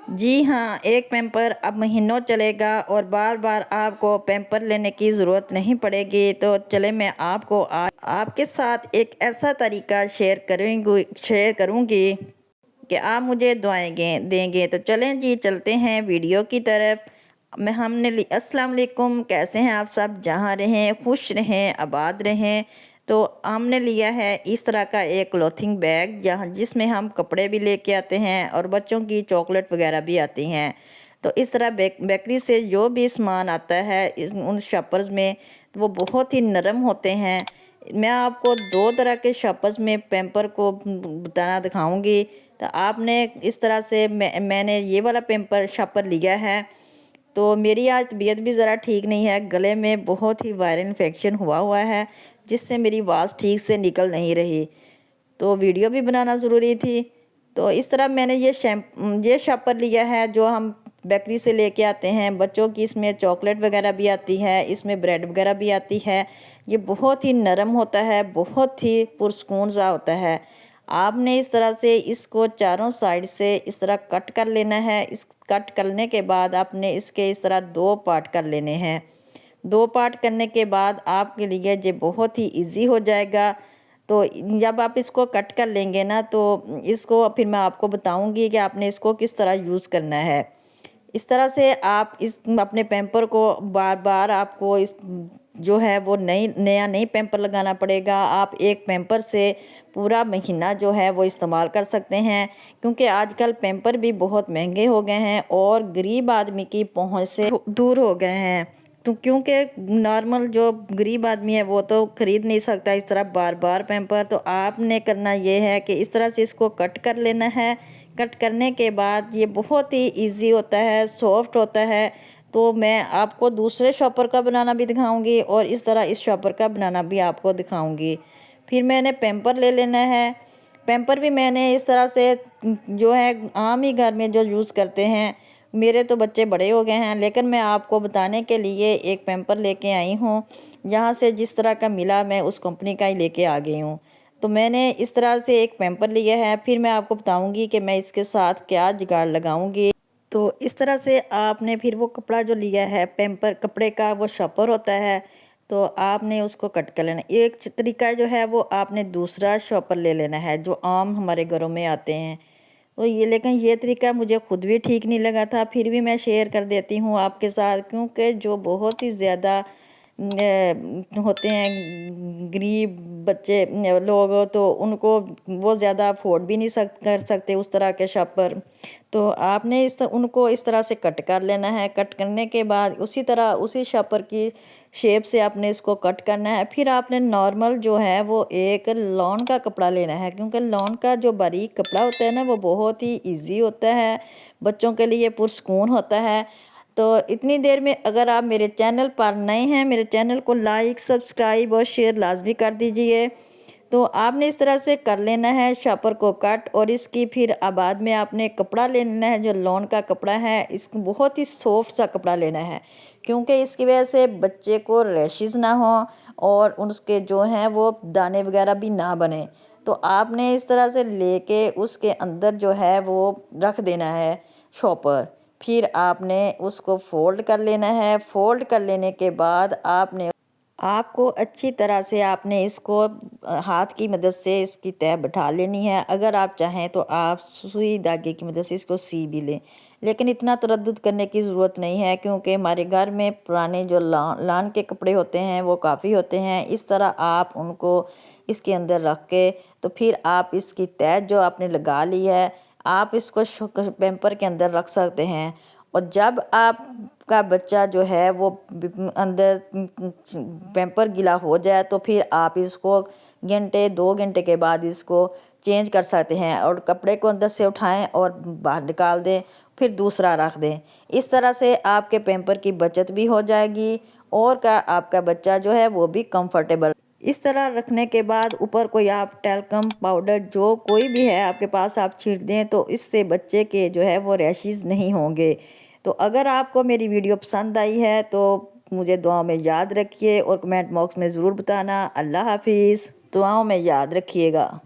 जी हाँ, एक पैम्पर अब महीनों चलेगा और बार-बार आपको पैम्पर लेने की ज़रूरत नहीं पड़ेगी। तो चले मैं आपको आज आपके साथ एक ऐसा तरीका शेयर करूँगी कि आप मुझे दुआएँ देंगे। तो चलें जी चलते हैं वीडियो की तरफ। मैं हमने लि अस्सलाम वालेकुम, कैसे हैं आप सब? जहाँ रहें, खुश रहें, आबाद रहें। तो हमने लिया है इस तरह का एक क्लॉथिंग बैग जहाँ जिसमें हम कपड़े भी लेके आते हैं और बच्चों की चॉकलेट वगैरह भी आती हैं। तो इस तरह बेकरी से जो भी सामान आता है इस उन शॉपर्स में, तो वो बहुत ही नरम होते हैं। मैं आपको 2 तरह के शॉपर्स में पैम्पर को बताना दिखाऊँगी। तो आपने इस तरह से मैंने ये वाला पैम्पर शॉपर लिया है। तो मेरी आज तबीयत भी ज़रा ठीक नहीं है, गले में बहुत ही वायरल इन्फेक्शन हुआ है, जिससे मेरी आवाज़ ठीक से निकल नहीं रही। तो वीडियो भी बनाना ज़रूरी थी। तो इस तरह मैंने ये शॉपर लिया है जो हम बेकरी से लेके आते हैं। बच्चों की इसमें चॉकलेट वगैरह भी आती है, इसमें ब्रेड वगैरह भी आती है। ये बहुत ही नरम होता है, बहुत ही पुरस्कून सा होता है। आपने इस तरह से इसको चारों साइड से इस तरह कट कर लेना है। इस कट करने के बाद आपने इसके इस तरह 2 पार्ट कर लेने हैं। 2 पार्ट करने के बाद आपके लिए ये बहुत ही ईज़ी हो जाएगा। तो जब आप इसको कट कर लेंगे ना, तो इसको फिर मैं आपको बताऊँगी कि आपने इसको किस तरह यूज़ करना है। इस तरह से आप इस अपने पैम्पर को बार-बार आपको इस जो है वो नया नहीं पैम्पर लगाना पड़ेगा। आप एक पैम्पर से पूरा महीना जो है वो इस्तेमाल कर सकते हैं, क्योंकि आजकल पैम्पर भी बहुत महँगे हो गए हैं और गरीब आदमी की पहुँच से दूर हो गए हैं। तो क्योंकि नॉर्मल जो गरीब आदमी है वो तो ख़रीद नहीं सकता इस तरह बार-बार पैम्पर। तो आपने करना ये है कि इस तरह से इसको कट कर लेना है। कट करने के बाद ये बहुत ही ईज़ी होता है, सॉफ्ट होता है। तो मैं आपको दूसरे शॉपर का बनाना भी दिखाऊँगी और इस तरह इस शॉपर का बनाना भी आपको दिखाऊँगी। फिर मैंने पैम्पर ले लेना है। पैम्पर भी मैंने इस तरह से जो है आम ही घर में जो यूज़ करते हैं। मेरे तो बच्चे बड़े हो गए हैं, लेकिन मैं आपको बताने के लिए एक पैम्पर लेके आई हूँ। यहाँ से जिस तरह का मिला मैं उस कंपनी का ही लेके आ गई हूँ। तो मैंने इस तरह से एक पैम्पर लिया है, फिर मैं आपको बताऊँगी कि मैं इसके साथ क्या जुगाड़ लगाऊँगी। तो इस तरह से आपने फिर वो कपड़ा जो लिया है पैम्पर कपड़े का वो शॉपर होता है, तो आपने उसको कट कर लेना। एक तरीका जो है वो आपने दूसरा शॉपर ले लेना है जो आम हमारे घरों में आते हैं। तो ये लेकिन ये तरीका मुझे खुद भी ठीक नहीं लगा था, फिर भी मैं शेयर कर देती हूँ आपके साथ, क्योंकि जो बहुत ही ज़्यादा होते हैं गरीब बच्चे लोग, तो उनको वो ज़्यादा अफोर्ड भी नहीं कर सकते उस तरह के शॉपर। तो आपने उनको इस तरह से कट कर लेना है। कट करने के बाद उसी तरह उसी शॉपर की शेप से आपने इसको कट करना है। फिर आपने नॉर्मल जो है वो एक लॉन का कपड़ा लेना है, क्योंकि लॉन का जो बारीक कपड़ा होता है ना वो बहुत ही ईजी होता है, बच्चों के लिए पुरस्कून होता है। तो इतनी देर में अगर आप मेरे चैनल पर नए हैं, मेरे चैनल को लाइक सब्सक्राइब और शेयर लाजमी कर दीजिए। तो आपने इस तरह से कर लेना है शॉपर को कट, और इसकी फिर बाद में आपने कपड़ा लेना है जो लॉन का कपड़ा है। इसको बहुत ही सॉफ्ट सा कपड़ा लेना है, क्योंकि इसकी वजह से बच्चे को रैशेस ना हो और उसके जो हैं वो दाने वगैरह भी ना बने। तो आपने इस तरह से लेके उसके अंदर जो है वो रख देना है शॉपर। फिर आपने उसको फ़ोल्ड कर लेना है। फ़ोल्ड कर लेने के बाद आपको अच्छी तरह से आपने इसको हाथ की मदद से इसकी तह बैठा लेनी है। अगर आप चाहें तो आप सुई धागे की मदद से इसको सी भी लें, लेकिन इतना तरद्दुद करने की ज़रूरत नहीं है, क्योंकि हमारे घर में पुराने जो लान के कपड़े होते हैं वो काफ़ी होते हैं। इस तरह आप उनको इसके अंदर रख के, तो फिर आप इसकी तह जो आपने लगा ली है आप इसको पैम्पर के अंदर रख सकते हैं। और जब आपका बच्चा जो है वो अंदर पैम्पर गीला हो जाए, तो फिर आप इसको घंटे 2 घंटे के बाद इसको चेंज कर सकते हैं और कपड़े को अंदर से उठाएं और बाहर निकाल दें, फिर दूसरा रख दें। इस तरह से आपके पैम्पर की बचत भी हो जाएगी और का आपका बच्चा जो है वो भी कंफर्टेबल। इस तरह रखने के बाद ऊपर कोई आप टैल्कम पाउडर जो कोई भी है आपके पास आप छींट दें, तो इससे बच्चे के जो है वो रैशेस नहीं होंगे। तो अगर आपको मेरी वीडियो पसंद आई है तो मुझे दुआओं में याद रखिए और कमेंट बॉक्स में ज़रूर बताना। अल्लाह हाफिज़। दुआओं में याद रखिएगा।